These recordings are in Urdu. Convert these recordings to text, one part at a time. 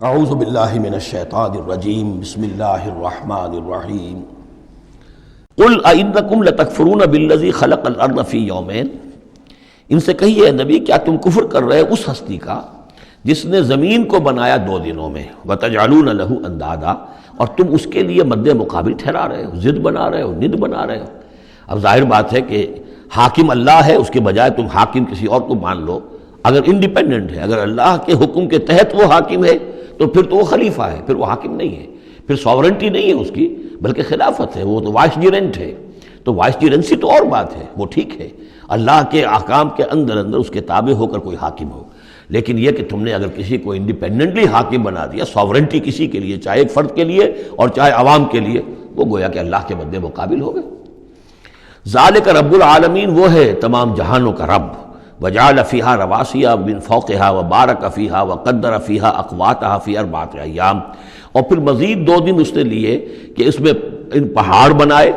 اعوذ باللہ من الشیطان الرجیم بسم اللہ الرحمن الرحیم قل ائنکم لتکفرون بالذی خلق الارض فی یومین، ان سے کہیے نبی کیا تم کفر کر رہے اس ہستی کا جس نے زمین کو بنایا 2 دنوں میں، وتجعلون لہ اندادا، اور تم اس کے لیے مد مقابل ٹھہرا رہے ہو، ضد بنا رہے ہو، ند بنا رہے ہو۔ اب ظاہر بات ہے کہ حاکم اللہ ہے، اس کے بجائے تم حاکم کسی اور کو مان لو۔ اگر انڈیپینڈنٹ ہے، اگر اللہ کے حکم کے تحت وہ حاکم ہے تو پھر تو وہ خلیفہ ہے، پھر وہ حاکم نہیں ہے، پھر ساورنٹی نہیں ہے اس کی بلکہ خلافت ہے، وہ تو وائس جیرنٹ ہے۔ تو وائس جیرنسی تو اور بات ہے، وہ ٹھیک ہے، اللہ کے احکام کے اندر اس کے تابع ہو کر کوئی حاکم ہو۔ لیکن یہ کہ تم نے اگر کسی کو انڈیپینڈنٹلی حاکم بنا دیا، ساورنٹی کسی کے لیے، چاہے ایک فرد کے لیے اور چاہے عوام کے لیے، وہ گویا کہ اللہ کے مد مقابل ہو گئے۔ ذالک رب العالمین، وہ ہے تمام جہانوں کا رب۔ وجعل فیہا رواسیا من فوقہا وبارک فیہا وقدر فیہا اقواتہا فی 4 ایام، اور پھر مزید 2 دن اس نے لیے کہ اس میں ان پہاڑ بنائے،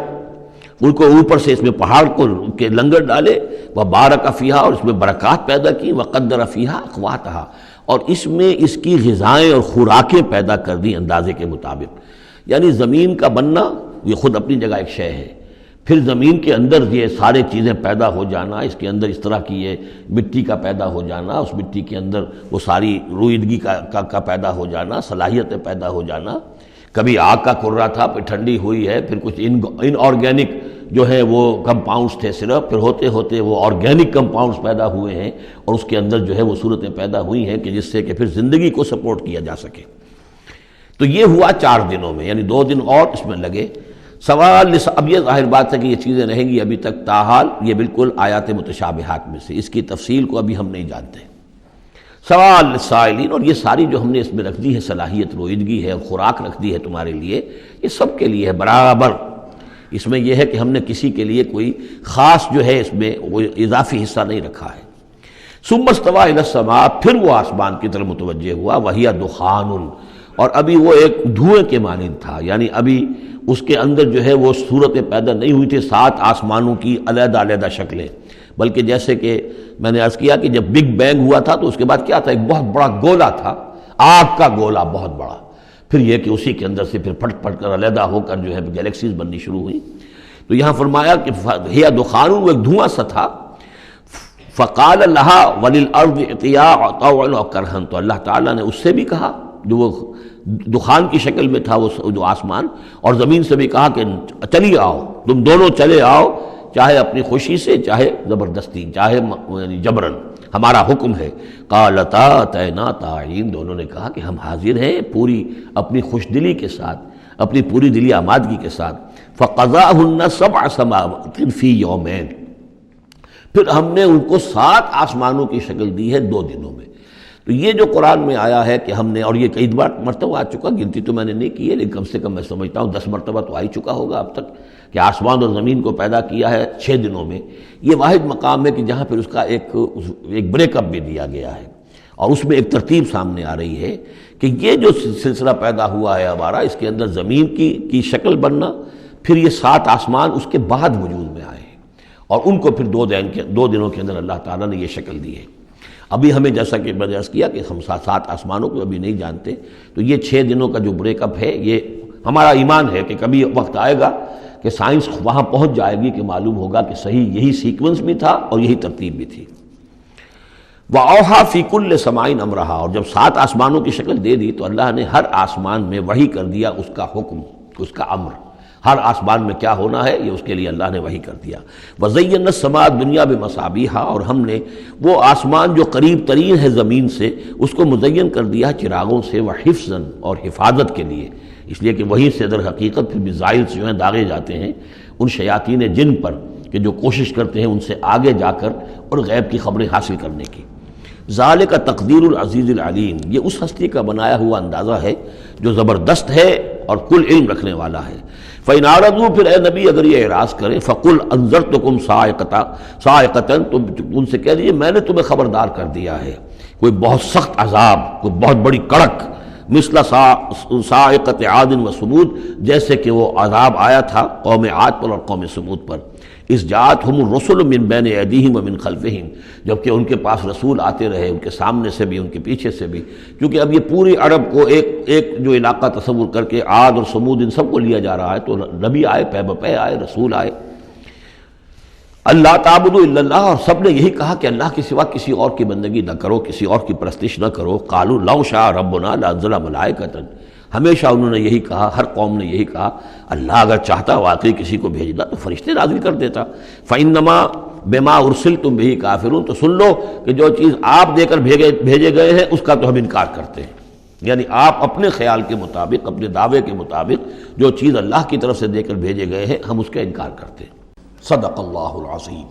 ان کو اوپر سے اس میں پہاڑ کو کے لنگر ڈالے، وبارک فیہا، اور اس میں برکات پیدا کی، وقدر فیہا اقواتہا، اور اس میں اس کی غذائیں اور خوراکیں پیدا کر دی اندازے کے مطابق۔ یعنی زمین کا بننا یہ خود اپنی جگہ ایک شے ہے، پھر زمین کے اندر یہ سارے چیزیں پیدا ہو جانا، اس کے اندر اس طرح کی یہ مٹی کا پیدا ہو جانا، اس مٹی کے اندر وہ ساری روئیدگی کا پیدا ہو جانا، صلاحیتیں پیدا ہو جانا۔ کبھی آگ کا کرہ تھا، پھر ٹھنڈی ہوئی ہے، پھر کچھ ان آرگینک جو ہے وہ کمپاؤنڈز تھے صرف، پھر ہوتے ہوتے وہ آرگینک کمپاؤنڈز پیدا ہوئے ہیں، اور اس کے اندر جو ہے وہ صورتیں پیدا ہوئی ہیں کہ جس سے کہ پھر زندگی کو سپورٹ کیا جا سکے۔ تو یہ ہوا 4 دنوں میں، یعنی 2 دن اور اس میں لگے۔ سوال اب یہ ظاہر بات ہے کہ یہ چیزیں رہیں گی ابھی تک، تاحال یہ بالکل آیات متشابہات میں سے، اس کی تفصیل کو ابھی ہم نہیں جانتے۔ سوال للسائلین، اور یہ ساری جو ہم نے اس میں رکھ دی ہے صلاحیت، روئیدگی ہے، خوراک رکھ دی ہے تمہارے لیے، یہ سب کے لیے ہے برابر۔ اس میں یہ ہے کہ ہم نے کسی کے لیے کوئی خاص جو ہے اس میں وہ اضافی حصہ نہیں رکھا ہے۔ ثم استوى الى السماء، پھر وہ آسمان کی طرف متوجہ ہوا، وہی دخان، اور ابھی وہ ایک دھوئیں کے مانند تھا، یعنی ابھی اس کے اندر جو ہے وہ صورتیں پیدا نہیں ہوئی تھی 7 آسمانوں کی علیحدہ علیحدہ شکلیں، بلکہ جیسے کہ میں نے عرض کیا کہ جب بگ بینگ ہوا تھا تو اس کے بعد کیا تھا، ایک بہت بڑا گولا تھا، آگ کا گولا بہت بڑا، پھر یہ کہ اسی کے اندر سے پھر پھٹ پھٹ کر علیحدہ ہو کر جو ہے گیلیکسیز بننی شروع ہوئی۔ تو یہاں فرمایا کہ ہی دخان، وہ ایک دھواں سا تھا۔ فقال لها وللارض ائتیا طوعا وكرها، تو اللہ تعالیٰ نے اس سے بھی کہا جو وہ دخان کی شکل میں تھا وہ جو آسمان، اور زمین سے بھی کہا کہ چلی آؤ، تم دونوں چلے آؤ، چاہے اپنی خوشی سے، چاہے زبردستی، چاہے یعنی جبرن، ہمارا حکم ہے۔ قالتا اتینا طاعین، دونوں نے کہا کہ ہم حاضر ہیں پوری اپنی خوش دلی کے ساتھ، اپنی پوری دلی آمادگی کے ساتھ۔ فقضاهن 7 سماوات فی یومین، پھر ہم نے ان کو 7 آسمانوں کی شکل دی ہے 2 دنوں میں۔ تو یہ جو قرآن میں آیا ہے کہ ہم نے، اور یہ کئی مرتبہ آ چکا، گنتی تو میں نے نہیں کی ہے لیکن کم سے کم میں سمجھتا ہوں 10 مرتبہ تو آ ہی چکا ہوگا اب تک، کہ آسمان اور زمین کو پیدا کیا ہے 6 دنوں میں۔ یہ واحد مقام ہے کہ جہاں پھر اس کا ایک بریک اپ بھی دیا گیا ہے، اور اس میں ایک ترتیب سامنے آ رہی ہے کہ یہ جو سلسلہ پیدا ہوا ہے ہمارا، اس کے اندر زمین کی شکل بننا، پھر یہ 7 آسمان اس کے بعد وجود میں آئے ہیں، اور ان کو پھر 2 دنوں کے اندر اللہ تعالیٰ نے یہ شکل دی ہے۔ ابھی ہمیں جیسا کہ میں نے عرض کیا کہ ہم 7 آسمانوں کو ابھی نہیں جانتے، تو یہ 6 دنوں کا جو بریک اپ ہے، یہ ہمارا ایمان ہے کہ کبھی وقت آئے گا کہ سائنس وہاں پہنچ جائے گی کہ معلوم ہوگا کہ صحیح یہی سیکوینس بھی تھا اور یہی ترتیب بھی تھی۔ وَأَوْحَىٰ فِي كُلِّ سَمَاءٍ أَمْرَهَا، اور جب 7 آسمانوں کی شکل دے دی تو اللہ نے ہر آسمان میں وحی کر دیا اس کا حکم، اس کا امر، ہر آسمان میں کیا ہونا ہے یہ اس کے لیے اللہ نے وحی کر دیا۔ وَزَيَّنَّا السَّمَاءَ الدُّنْيَا بِمَصَابِيحَ، اور ہم نے وہ آسمان جو قریب ترین ہے زمین سے اس کو مزین کر دیا چراغوں سے، وَحِفْظًا، اور حفاظت کے لیے، اس لیے کہ وہیں سے در حقیقت پھر میزائل جو ہیں داغے جاتے ہیں ان شیاطین جن پر کہ جو کوشش کرتے ہیں ان سے آگے جا کر اور غیب کی خبریں حاصل کرنے کی۔ ذالک تقدیر العزیز العلیم، یہ اس ہستی کا بنایا ہوا اندازہ ہے جو زبردست ہے اور کل علم رکھنے والا ہے۔ فَإِنْ أَعْرَضُوا، پھر اے نبی اگر یہ اعراض کریں، فَقُلْ أَنذَرْتُكُمْ صَاعِقَةً، تو ان سے کہہ دیجیے میں نے تمہیں خبردار کر دیا ہے کوئی بہت سخت عذاب، کوئی بہت بڑی کڑک، مثل صاعقۃ عاد و ثمود، جیسے کہ وہ عذاب آیا تھا قوم عاد پر اور قوم ثمود پر۔ اس جاءتہم الرسل من بین ایدیہم ومن خلفہم، جبکہ ان کے پاس رسول آتے رہے ان کے سامنے سے بھی ان کے پیچھے سے بھی، کیونکہ اب یہ پوری عرب کو ایک جو علاقہ تصور کر کے عاد اور سمود ان سب کو لیا جا رہا ہے، تو نبی آئے، پے بپے آئے، رسول آئے۔ اللہ تعبدوا الا اللہ، اور سب نے یہی کہا کہ اللہ کے سوا کسی اور کی بندگی نہ کرو، کسی اور کی پرستش نہ کرو۔ قالوا لو شاء ربنا لانزل ملائکۃ، ہمیشہ انہوں نے یہی کہا، ہر قوم نے یہی کہا، اللہ اگر چاہتا واقعی کسی کو بھیجنا تو فرشتے نازل کر دیتا۔ فإنما بما ارسلتم به کافرون، تو سن لو کہ جو چیز آپ دے کر بھیجے گئے ہیں اس کا تو ہم انکار کرتے ہیں، یعنی آپ اپنے خیال کے مطابق، اپنے دعوے کے مطابق جو چیز اللہ کی طرف سے دے کر بھیجے گئے ہیں ہم اس کا انکار کرتے ہیں۔ صدق اللہ العظیم۔